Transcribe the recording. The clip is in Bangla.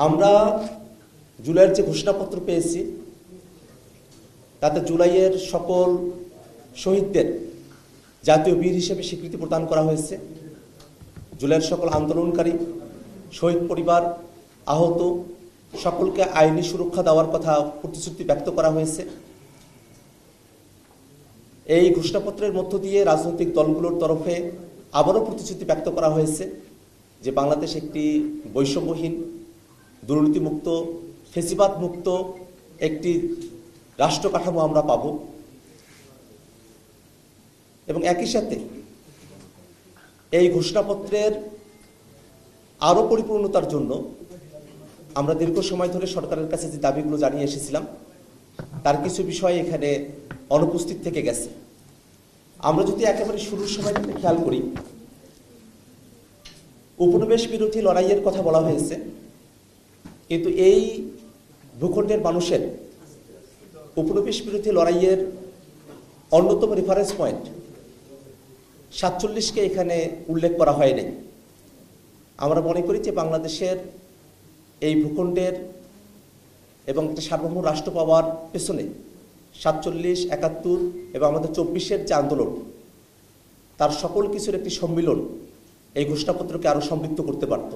আমরা জুলাইয়ের যে ঘোষণাপত্র পেয়েছি তাতে জুলাইয়ের সকল শহীদদের জাতীয় বীর হিসেবে স্বীকৃতি প্রদান করা হয়েছে। জুলাইয়ের সকল আন্দোলনকারী শহীদ পরিবার, আহত সকলকে আইনি সুরক্ষা দেওয়ার কথা প্রতিশ্রুতি ব্যক্ত করা হয়েছে। এই ঘোষণাপত্রের মধ্য দিয়ে রাজনৈতিক দলগুলোর তরফে আবারও প্রতিশ্রুতি ব্যক্ত করা হয়েছে যে বাংলাদেশ একটি বৈষম্যহীন, দুর্নীতিমুক্ত, ফেসিবাদ মুক্ত একটি রাষ্ট্র কাঠামো আমরা পাব। এবং একই সাথে এই ঘোষণাপত্রের আরও পরিপূর্ণতার জন্য আমরা দীর্ঘ সময় ধরে সরকারের কাছে যে দাবিগুলো জানিয়ে এসেছিলাম তার কিছু বিষয় এখানে অনুপস্থিত থেকে গেছে। আমরা যদি একেবারে শুরুর সময়টাতে খেয়াল করি, উপনিবেশ বিরোধী লড়াইয়ের কথা বলা হয়েছে, কিন্তু এই ভূখণ্ডের মানুষের উপনিবেশ বিরোধী লড়াইয়ের অন্যতম রেফারেন্স পয়েন্ট 47কে এখানে উল্লেখ করা হয়নি। আমরা মনে করি যে বাংলাদেশের এই ভূখণ্ডের এবং একটা সার্বভৌম রাষ্ট্র পাওয়ার পেছনে 47, 71 এবং আমাদের 24-এর যে আন্দোলন, তার সকল কিছুর একটি সম্মিলন এই ঘোষণাপত্রকে আরও সমৃদ্ধ করতে পারত।